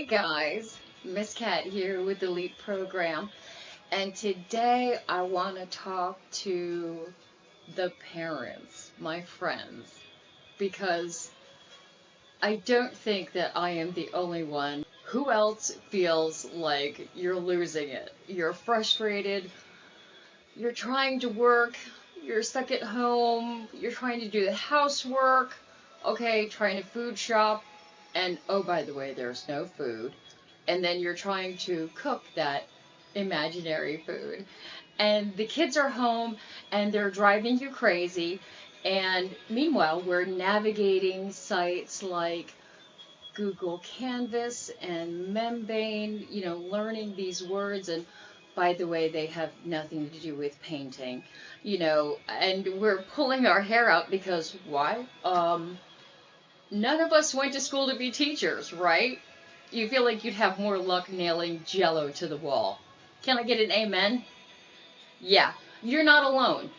Hey guys, Miss Cat here with the l.e.a.p program, and today I want to talk to the parents, my friends, because I don't think that I am the only one. Who else feels like you're losing it? You're frustrated, you're trying to work, you're stuck at home, you're trying to do the housework, okay, trying to food shop, and oh, by the way, there's no food. And then you're trying to cook that imaginary food. And the kids are home and they're driving you crazy. And meanwhile, we're navigating sites like Google Canvas and Membrane, learning these words. And by the way, they have nothing to do with painting, and we're pulling our hair out because why? None of us went to school to be teachers, right? You feel like you'd have more luck nailing Jello to the wall. Can I get an amen? Yeah, you're not alone.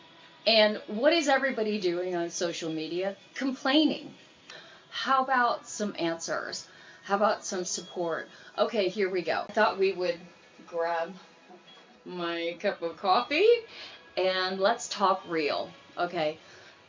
And what is everybody doing on social media? Complaining. How about some answers? How about some support? Okay, here we go. I thought we would grab my cup of coffee and let's talk real. Okay,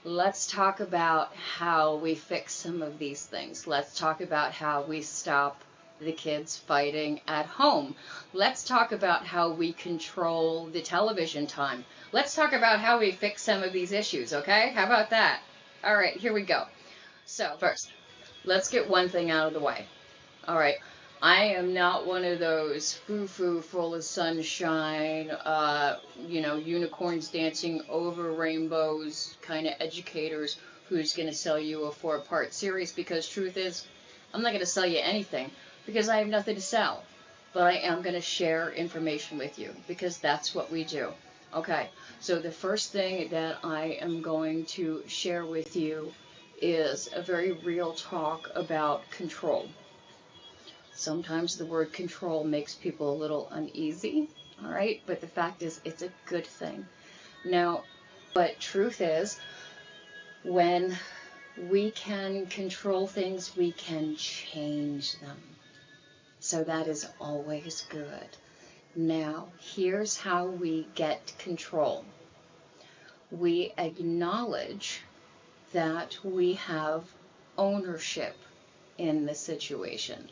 let's talk about how we fix some of these things. Let's talk about how we stop the kids fighting at home. Let's talk about how we control the television time. Let's talk about how we fix some of these issues, okay? How about that? All right, here we go. So first, let's get one thing out of the way. All right, I am not one of those foo-foo full of sunshine, unicorns dancing over rainbows kind of educators who's going to sell you a 4-part series, because truth is, I'm not going to sell you anything because I have nothing to sell. But I am going to share information with you because that's what we do. Okay, so the first thing that I am going to share with you is a very real talk about control. Sometimes the word control makes people a little uneasy, all right? But the fact is, it's a good thing. Now, but truth is, when we can control things, we can change them. So that is always good. Now, here's how we get control. We acknowledge that we have ownership in the situation.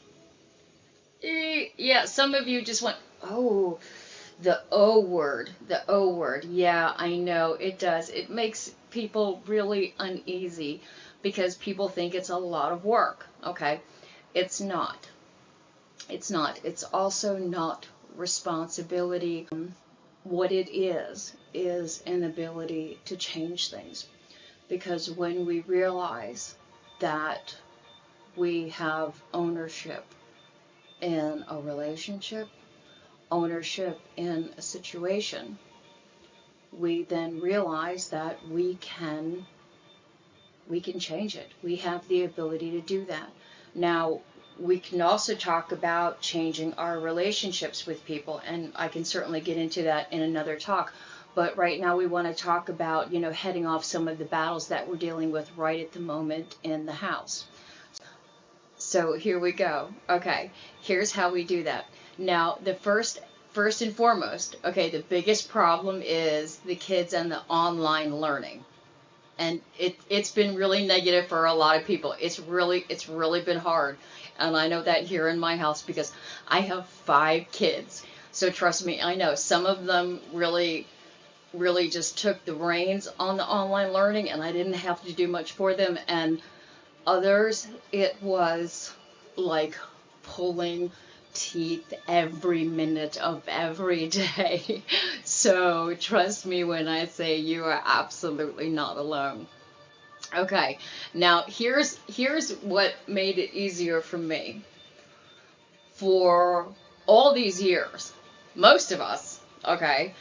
Yeah, some of you just went, oh, the O word, the O word. Yeah, I know, it does. It makes people really uneasy because people think it's a lot of work, okay? It's not. It's not. It's also not responsibility. What it is an ability to change things. Because when we realize that we have ownership in a relationship, ownership in a situation, we then realize that we can change it. We have the ability to do that. Now, we can also talk about changing our relationships with people, and I can certainly get into that in another talk. But right now we want to talk about, heading off some of the battles that we're dealing with right at the moment in the house. So here we go. Okay, here's how we do that. Now, the first and foremost, okay, the biggest problem is the kids and the online learning. And it's been really negative for a lot of people. It's really been hard. And I know that here in my house because I have 5 kids. So trust me, I know some of them really just took the reins on the online learning and I didn't have to do much for them. And others, it was like pulling teeth every minute of every day. So trust me when I say you are absolutely not alone. Okay, now here's what made it easier for me. For all these years, most of us, okay,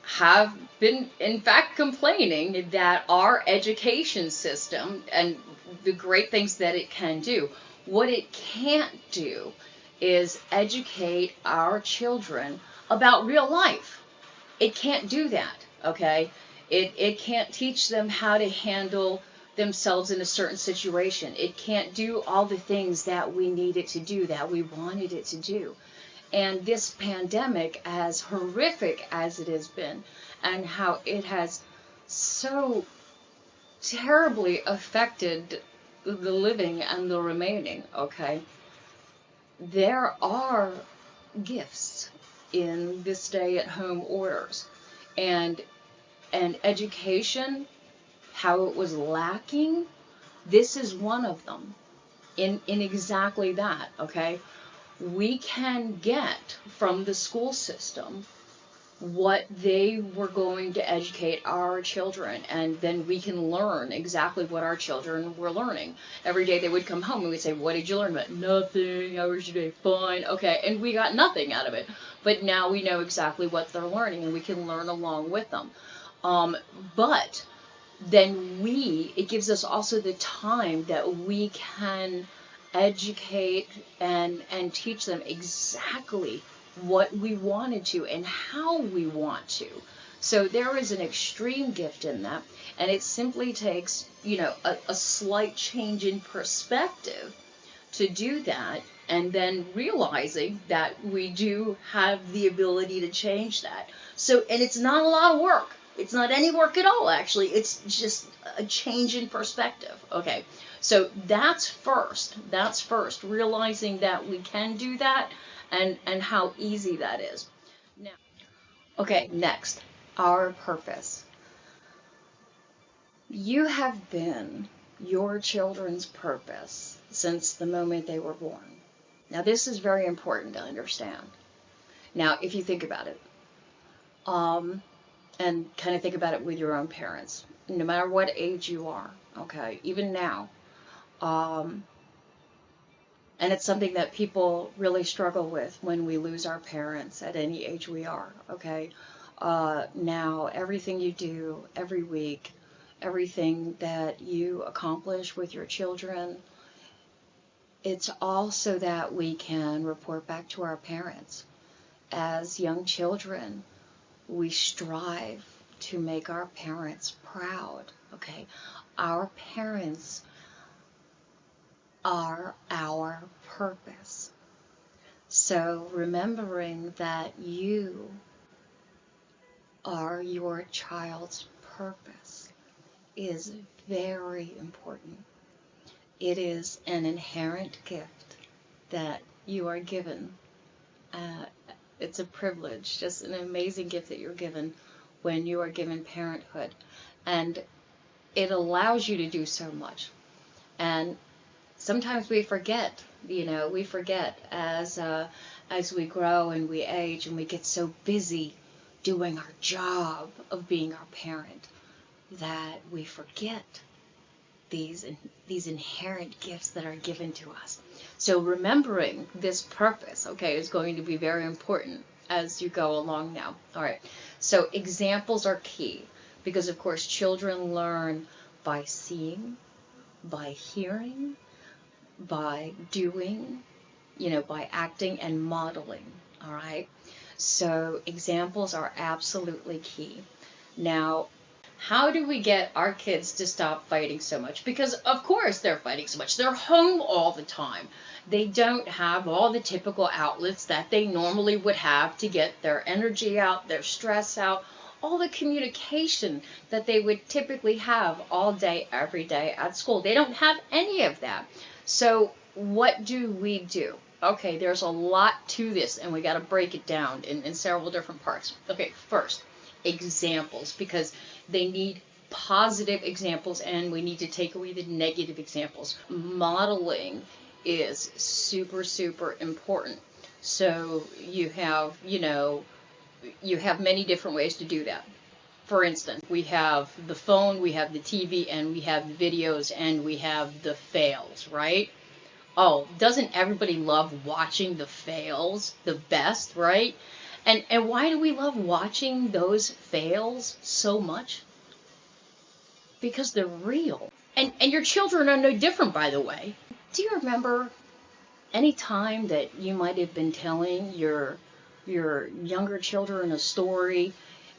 have been in fact complaining that our education system and the great things that it can do, what it can't do is educate our children about real life. It can't do that, okay? It can't teach them how to handle themselves in a certain situation. It can't do all the things that we need it to do, that we wanted it to do. And this pandemic, as horrific as it has been, and how it has so terribly affected the living and the remaining, okay, there are gifts in this stay-at-home orders. And education, how it was lacking, this is one of them in exactly that, okay? We can get from the school system what they were going to educate our children, and then we can learn exactly what our children were learning. Every day they would come home and we'd say, what did you learn? About nothing. How was your day? Fine. Okay. And we got nothing out of it. But now we know exactly what they're learning, and we can learn along with them. But then it gives us also the time that we can educate and teach them exactly what we wanted to and how we want to. So there is an extreme gift in that, and it simply takes, a slight change in perspective to do that, and then realizing that we do have the ability to change that. So, and it's not a lot of work. It's not any work at all, actually. It's just a change in perspective. Okay, so that's first. That's first, realizing that we can do that, and how easy that is. Now, okay, next, our purpose. You have been your children's purpose since the moment they were born. Now, this is very important to understand. Now, if you think about it, and kind of think about it with your own parents, no matter what age you are, okay, even now, and it's something that people really struggle with when we lose our parents at any age we are, okay? Now, everything you do every week, everything that you accomplish with your children, it's all so that we can report back to our parents. As young children, we strive to make our parents proud, okay? Our parents are our purpose. So remembering that you are your child's purpose is very important. It is an inherent gift that you are given. It's a privilege, just an amazing gift that you're given when you are given parenthood. And it allows you to do so much. And sometimes we forget, we forget as we grow and we age and we get so busy doing our job of being our parent that we forget these inherent gifts that are given to us. So remembering this purpose, okay, is going to be very important as you go along now. All right. So examples are key because, of course, children learn by seeing, by hearing, by doing, by acting and modeling. All right. So examples are absolutely key. Now, how do we get our kids to stop fighting so much? Because, of course, they're fighting so much. They're home all the time. They don't have all the typical outlets that they normally would have to get their energy out, their stress out, all the communication that they would typically have all day, every day at school. They don't have any of that. So what do we do? Okay, there's a lot to this, and we got to break it down in several different parts. Okay, first, examples, because they need positive examples and we need to take away the negative examples. Modeling is super, super important. So you have many different ways to do that. For instance, we have the phone, we have the TV, and we have videos, and we have the fails, right? Oh, doesn't everybody love watching the fails the best, right? And why do we love watching those fails so much? Because they're real. And your children are no different, by the way. Do you remember any time that you might have been telling your younger children a story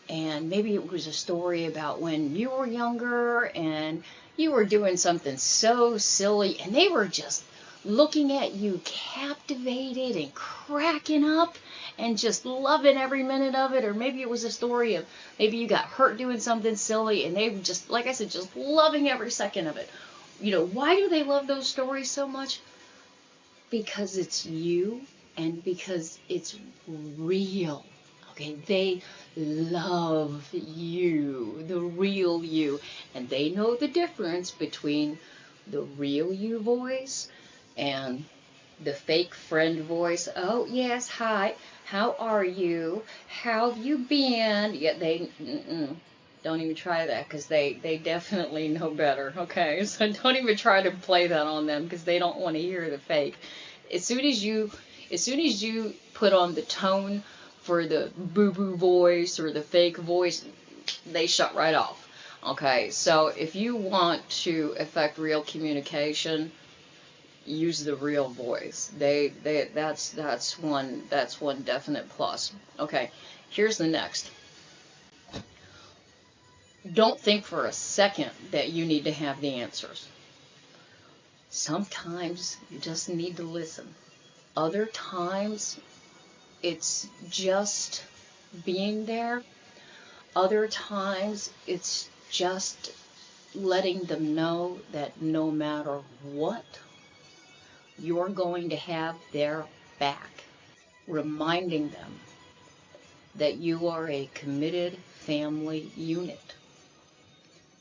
and maybe it was a story about when you were younger and you were doing something so silly and they were just looking at you captivated and cracking up and just loving every minute of it. Or maybe it was a story of maybe you got hurt doing something silly and they were just, like I said, just loving every second of it. You know, why do they love those stories so much? Because it's you and because it's real. Okay, they love you, the real you, and they know the difference between the real you voice and the fake friend voice. Oh, yes, hi, how are you? How have you been? Yeah, they don't even try that because they definitely know better, okay? So don't even try to play that on them because they don't want to hear the fake. As soon as you put on the tone for the boo-boo voice or the fake voice, they shut right off. Okay, so if you want to affect real communication, use the real voice. That's one definite plus. Okay, here's the next. Don't think for a second that you need to have the answers. Sometimes you just need to listen. Other times it's just being there. Other times it's just letting them know that no matter what, you're going to have their back. Reminding them that you are a committed family unit.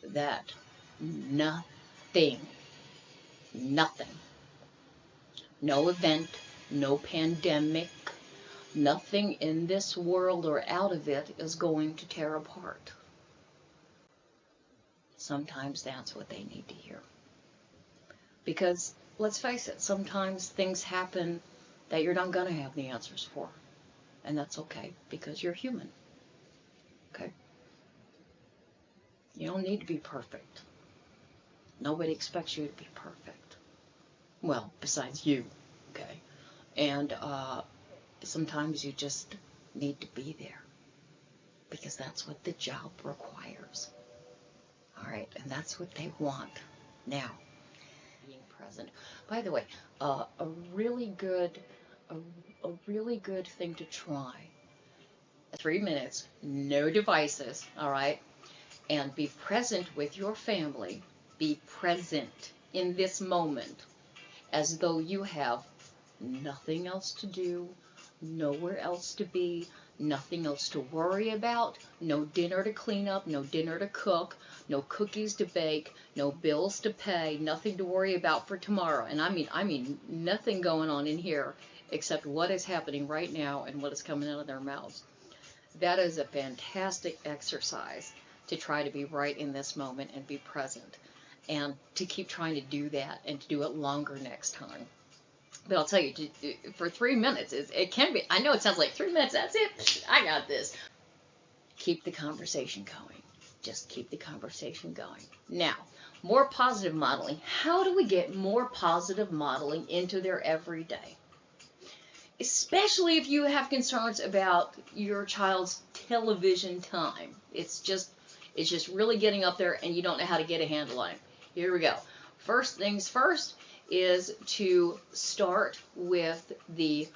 That nothing, no event, no pandemic, nothing in this world or out of it is going to tear apart. Sometimes that's what they need to hear. Because, let's face it, sometimes things happen that you're not going to have the answers for. And that's okay, because you're human. Okay? You don't need to be perfect. Nobody expects you to be perfect. Well, besides you. Okay? And sometimes you just need to be there. Because that's what the job requires. All right? And that's what they want. Now, being present. By the way, a really good thing to try. 3 minutes, no devices, all right? And be present with your family. Be present in this moment as though you have nothing else to do, nowhere else to be, nothing else to worry about, no dinner to clean up, no dinner to cook, no cookies to bake, no bills to pay, nothing to worry about for tomorrow. And I mean nothing going on in here except what is happening right now and what is coming out of their mouths. That is a fantastic exercise to try to be right in this moment and be present. And to keep trying to do that and to do it longer next time. But I'll tell you, for 3 minutes, it can be. I know it sounds like 3 minutes, that's it. I got this. Keep the conversation going. Just keep the conversation going. Now, more positive modeling. How do we get more positive modeling into their everyday? Especially if you have concerns about your child's television time. It's just really getting up there and you don't know how to get a handle on it. Here we go. First things first is to start with the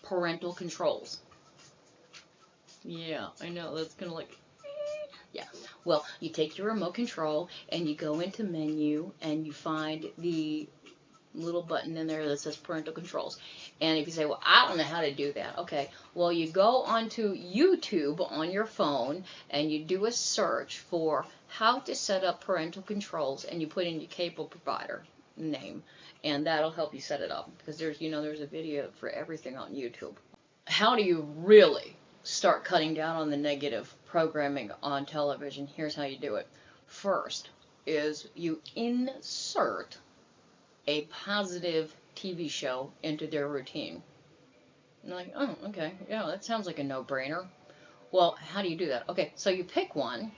parental controls. Yeah, I know, that's kind of like, yeah. Well, you take your remote control and you go into menu and you find the little button in there that says parental controls. And if you say, well, I don't know how to do that. Okay, well, you go onto YouTube on your phone and you do a search for how to set up parental controls and you put in your cable provider name and that'll help you set it up because there's a video for everything on YouTube. How do you really start cutting down on the negative programming on television? Here's how you do it. First is you insert a positive TV show into their routine. And like, oh, okay, yeah, that sounds like a no-brainer. Well, how do you do that? Okay, so you pick one,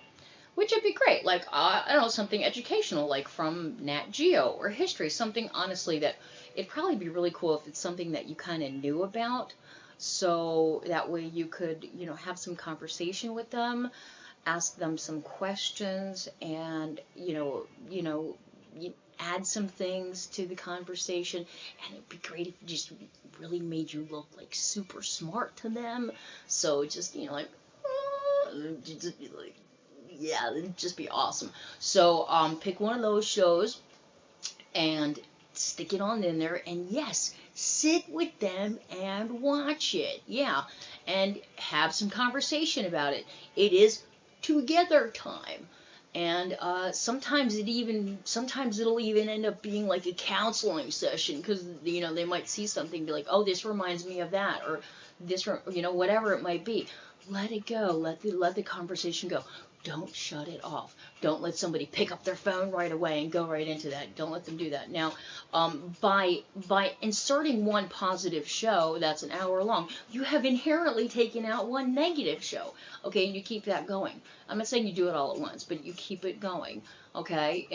which would be great, like, I don't know, something educational, like from Nat Geo or history, something honestly that it'd probably be really cool if it's something that you kind of knew about, So that way you could, have some conversation with them, ask them some questions, and, you add some things to the conversation. And it'd be great if you just really made you look like super smart to them. So just, like, just be like, yeah, it'd just be awesome. So pick one of those shows and stick it on in there, and yes, sit with them and watch it. Yeah, and have some conversation about it. It is together time. And sometimes it'll even end up being like a counseling session, because they might see something and be like, oh, this reminds me of that, or this, whatever it might be. Let it go. Let the conversation go. Don't shut it off. Don't let somebody pick up their phone right away and go right into that. Don't let them do that. Now, by inserting one positive show that's an hour long, you have inherently taken out one negative show. Okay, and you keep that going. I'm not saying you do it all at once, but you keep it going. Okay,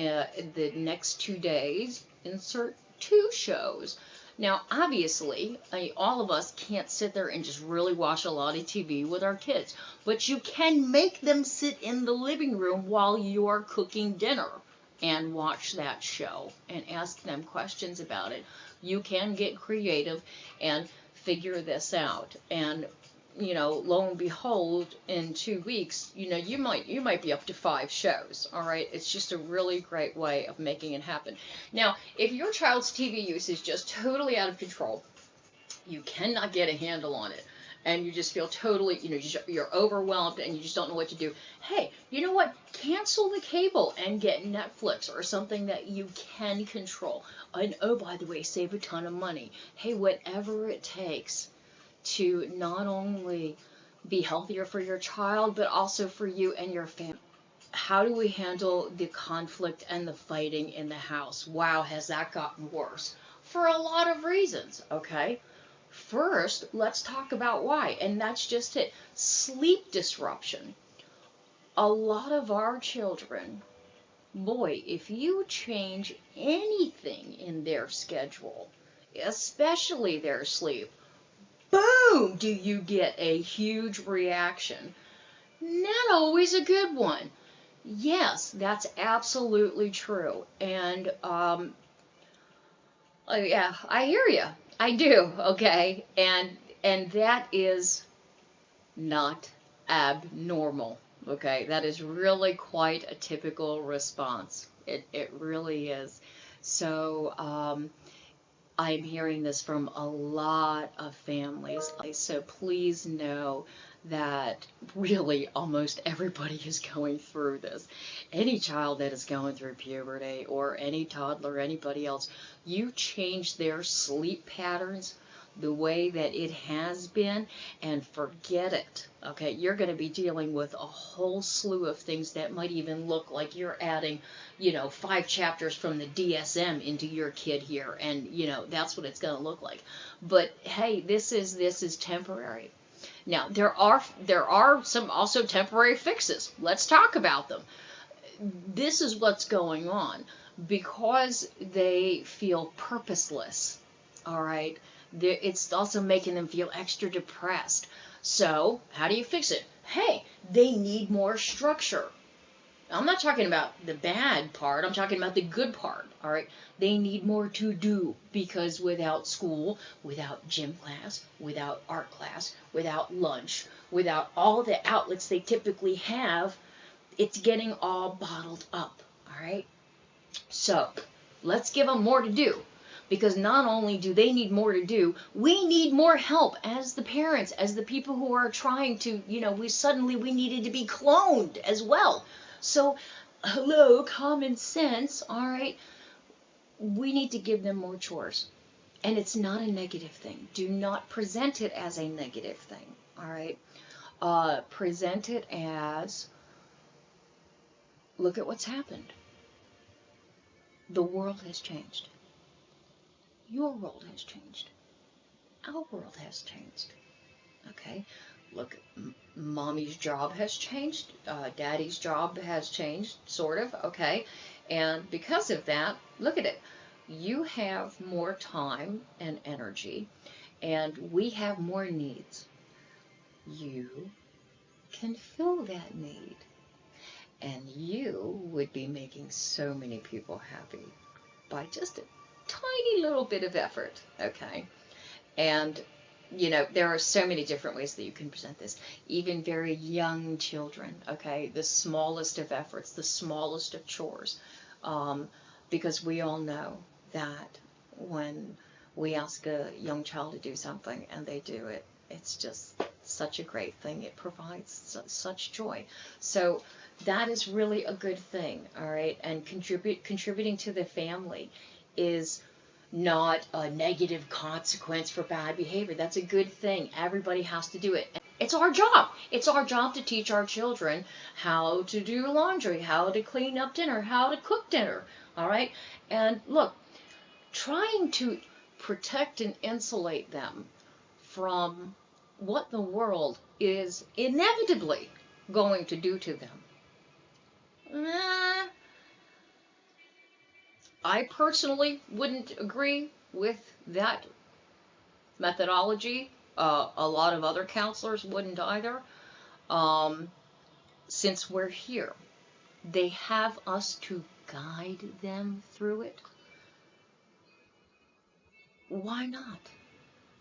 the next 2 days, insert 2 shows. Now, obviously, all of us can't sit there and just really watch a lot of TV with our kids, but you can make them sit in the living room while you're cooking dinner and watch that show and ask them questions about it. You can get creative and figure this out. And lo and behold, in 2 weeks, you might be up to 5 shows. All right, it's just a really great way of making it happen. Now, if your child's TV use is just totally out of control, you cannot get a handle on it, and you just feel totally, you're overwhelmed and you just don't know what to do. Hey, you know what? Cancel the cable and get Netflix or something that you can control. And oh, by the way, save a ton of money. Hey, whatever it takes to not only be healthier for your child, but also for you and your family. How do we handle the conflict and the fighting in the house? Wow, has that gotten worse? For a lot of reasons, okay? First, let's talk about why, and that's just it. Sleep disruption. A lot of our children, boy, if you change anything in their schedule, especially their sleep, boom, do you get a huge reaction. Not always a good one. Yes, that's absolutely true. And yeah, I hear you. I do. Okay, and that is not abnormal. Okay, that is really quite a typical response. It really is. So I'm hearing this from a lot of families. So please know that really almost everybody is going through this. Any child that is going through puberty, or any toddler, anybody else, you change their sleep patterns the way that it has been, and forget it. Okay, you're going to be dealing with a whole slew of things that might even look like you're adding 5 chapters from the DSM into your kid here, and that's what it's going to look like. But hey, this is temporary. Now, there are some also temporary fixes. Let's talk about them. This is what's going on because they feel purposeless. All right, it's also making them feel extra depressed. So how do you fix it? Hey, they need more structure. I'm not talking about the bad part. I'm talking about the good part. All right. They need more to do, because without school, without gym class, without art class, without lunch, without all the outlets they typically have, it's getting all bottled up. All right. So let's give them more to do. Because not only do they need more to do, we need more help as the parents, as the people who are trying to, we needed to be cloned as well. So, hello, common sense, all right? We need to give them more chores. And it's not a negative thing. Do not present it as a negative thing, all right? Present it as, look at what's happened. The world has changed. Your world has changed. Our world has changed. Okay? Look, mommy's job has changed. Daddy's job has changed, sort of. Okay? And because of that, look at it. You have more time and energy. and we have more needs. You can fill that need, and you would be making so many people happy by just a tiny little bit of effort, okay? And, there are so many different ways that you can present this. Even very young children, okay? The smallest of efforts, the smallest of chores. Because we all know that when we ask a young child to do something and they do it, it's just such a great thing. It provides such joy. So that is really a good thing, all right? And contributing to the family is not a negative consequence for bad behavior. That's a good thing. Everybody has to do it. It's our job. It's our job to teach our children how to do laundry, how to clean up dinner, how to cook dinner, all right? And look, trying to protect and insulate them from what the world is inevitably going to do to them. I personally wouldn't agree with that methodology. A lot of other counselors wouldn't either. Since we're here, they have us to guide them through it. Why not?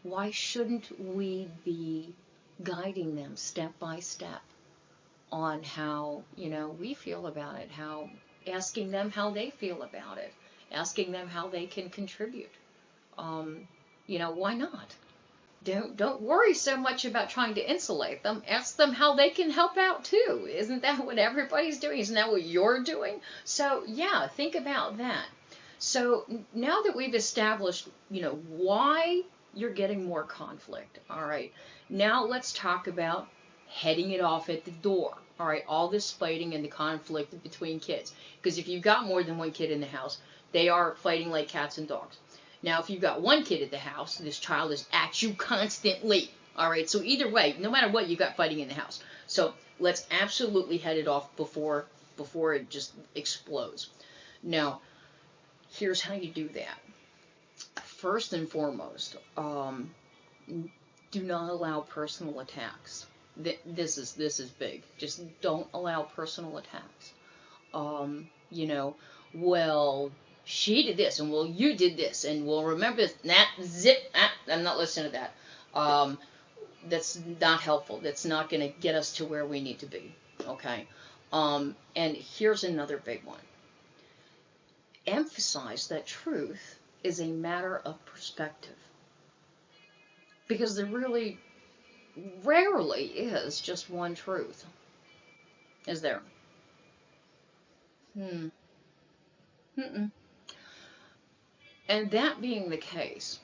Why shouldn't we be guiding them step by step on how, we feel about it, asking them how they feel about it, asking them how they can contribute. Why not? Don't worry so much about trying to insulate them. Ask them how they can help out too. Isn't that what everybody's doing? Isn't that what you're doing? So yeah, think about that. So now that we've established, why you're getting more conflict, all right, now let's talk about heading it off at the door. All right, all this fighting and the conflict between kids. Because if you've got more than one kid in the house, they are fighting like cats and dogs. Now, if you've got one kid at the house, this child is at you constantly. All right, so either way, no matter what, you've got fighting in the house. So let's absolutely head it off before it just explodes. Now, here's how you do that. First and foremost, do not allow personal attacks. This is big. Just don't allow personal attacks. Well, she did this, and well, you did this, and well, remember this, I'm not listening to that. That's not helpful. That's not going to get us to where we need to be, okay? And here's another big one. Emphasize that truth is a matter of perspective. Because there really rarely is just one truth. Is there? Mm-mm. And that being the case,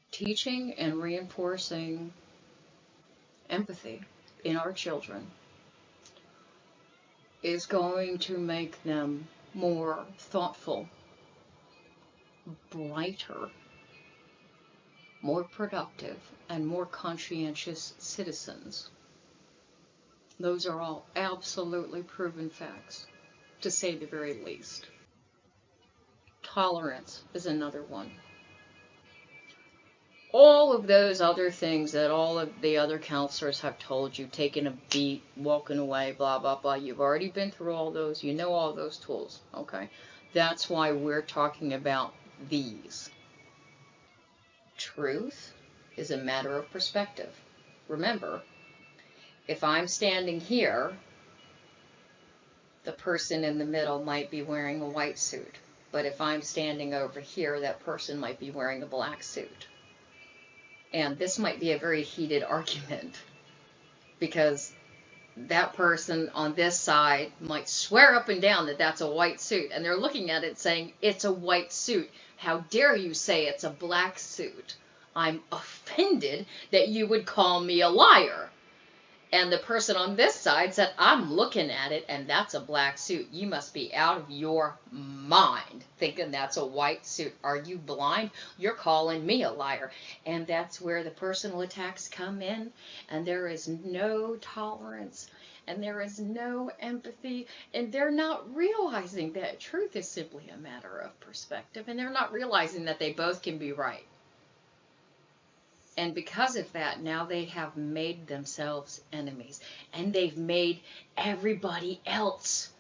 teaching and reinforcing empathy in our children is going to make them more thoughtful, brighter, more productive, and more conscientious citizens. Those are all absolutely proven facts, to say the very least. Tolerance is another one. All of those other things that all of the other counselors have told you, taking a beat, walking away, blah, blah, blah, you've already been through all those, you know all those tools, okay? That's why we're talking about these. Truth is a matter of perspective. Remember, if I'm standing here, the person in the middle might be wearing a white suit. But if I'm standing over here, that person might be wearing a black suit. And this might be a very heated argument, because that person on this side might swear up and down that that's a white suit. And they're looking at it saying, it's a white suit. How dare you say it's a black suit? I'm offended that you would call me a liar. And the person on this side said, I'm looking at it, and that's a black suit. You must be out of your mind thinking that's a white suit. Are you blind? You're calling me a liar. And that's where the personal attacks come in, and there is no tolerance, and there is no empathy, and they're not realizing that truth is simply a matter of perspective, and they're not realizing that they both can be right. And because of that, now they have made themselves enemies. And they've made everybody else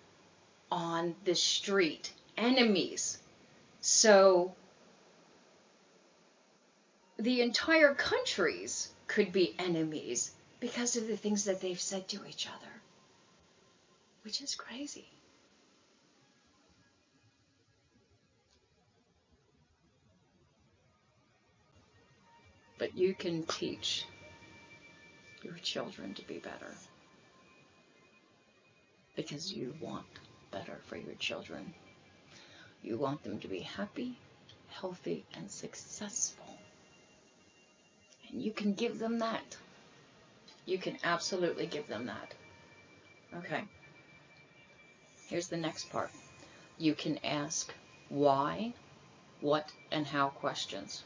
on the street enemies. So the entire countries could be enemies because of the things that they've said to each other, which is crazy. But you can teach your children to be better because you want better for your children. You want them to be happy, healthy, and successful. And you can give them that. You can absolutely give them that. Okay. Here's the next part. You can ask why, what, and how questions.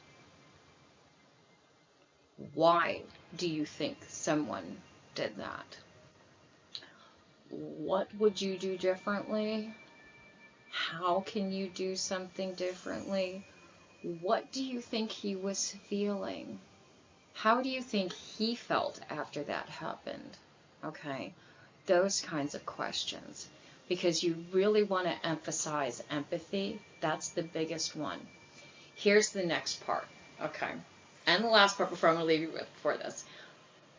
Why do you think someone did that? What would you do differently? How can you do something differently? What do you think he was feeling? How do you think he felt after that happened? Okay, those kinds of questions. Because you really want to emphasize empathy. That's the biggest one. Here's the next part. Okay, and the last part before I'm going to leave you with for this.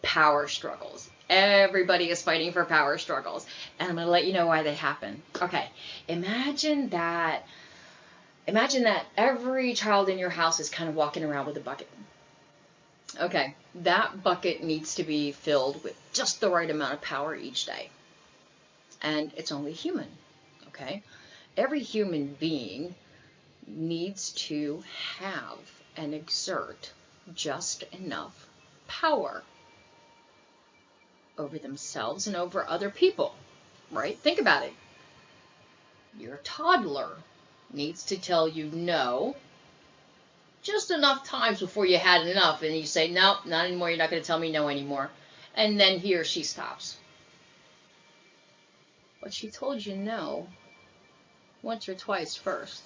Power struggles. Everybody is fighting for power struggles. And I'm going to let you know why they happen. Okay, imagine that every child in your house is kind of walking around with a bucket. Okay, that bucket needs to be filled with just the right amount of power each day. And it's only human, okay? Every human being needs to have and exert just enough power over themselves and over other people, right? Think about it. Your toddler needs to tell you no just enough times before you had enough, and you say, no, not anymore, you're not going to tell me no anymore. And then he or she stops. But she told you no once or twice first.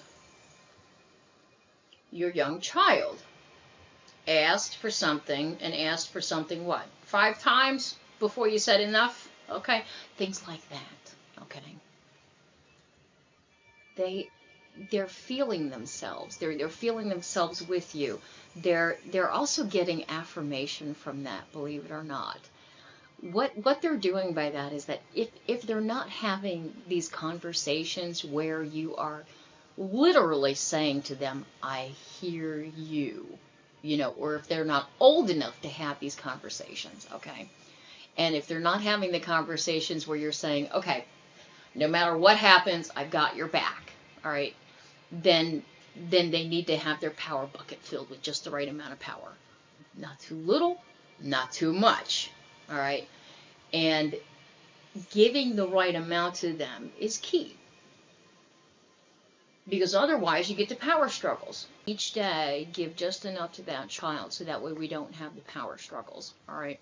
Your young child asked for something, and asked for something what? 5 times before you said enough? Okay? Things like that. Okay? They're feeling themselves. They're feeling themselves with you. They're also getting affirmation from that, believe it or not. What they're doing by that is that if they're not having these conversations where you are literally saying to them, I hear you, or if they're not old enough to have these conversations, okay? And if they're not having the conversations where you're saying, okay, no matter what happens, I've got your back, all right, then they need to have their power bucket filled with just the right amount of power. Not too little, not too much, all right? And giving the right amount to them is key. Because otherwise you get to power struggles. Each day, give just enough to that child so that way we don't have the power struggles, all right?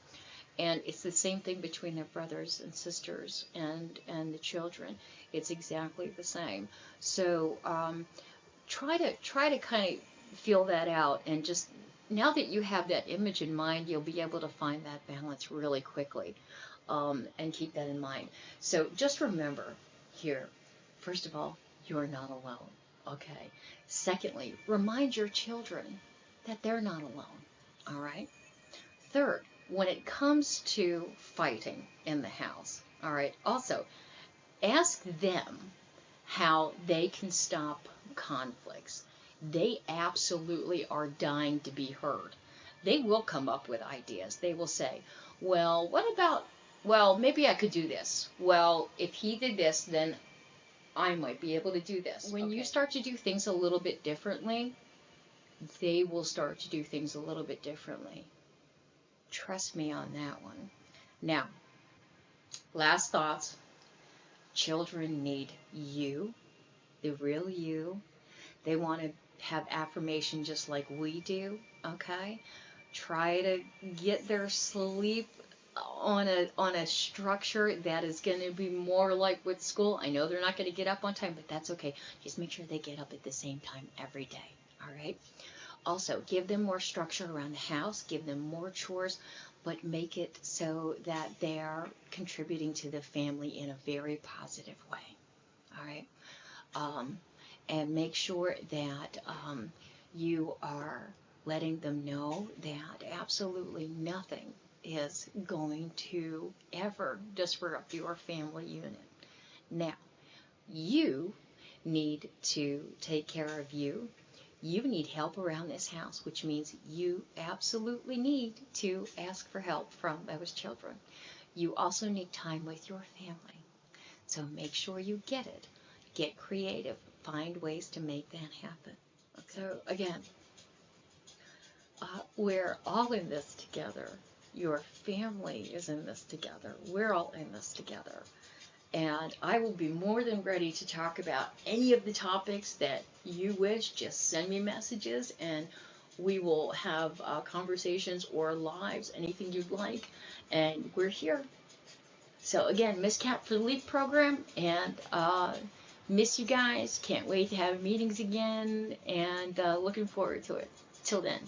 And it's the same thing between their brothers and sisters and the children. It's exactly the same. So try to kind of feel that out, and just now that you have that image in mind, you'll be able to find that balance really quickly, and keep that in mind. So just remember here, first of all, you're not alone. Okay. Secondly, remind your children that they're not alone. All right. Third, when it comes to fighting in the house, all right, also ask them how they can stop conflicts. They absolutely are dying to be heard. They will come up with ideas. They will say, well, what about, well, maybe I could do this. Well, if he did this, then I might be able to do this. When you start to do things a little bit differently, they will start to do things a little bit differently. Trust me on that one. Now, Last thoughts. Children need you, the real you. They want to have affirmation just like we do, okay? Try to get their sleep on a structure that is going to be more like with school. I know they're not going to get up on time, but that's okay. Just make sure they get up at the same time every day, all right? Also, give them more structure around the house, give them more chores, but make it so that they're contributing to the family in a very positive way, all right? Um, and make sure that you are letting them know that absolutely nothing is going to ever disrupt your family unit. Now, you need to take care of you. You need help around this house, which means you absolutely need to ask for help from those children. You also need time with your family. So make sure you get it. Get creative. Find ways to make that happen. So again, we're all in this together. Your family is in this together. We're all in this together. And I will be more than ready to talk about any of the topics that you wish. Just send me messages and we will have conversations or lives, anything you'd like. And we're here. So again, Miss Cat for the l.e.a.p program, and miss you guys. Can't wait to have meetings again, and looking forward to it. Till then.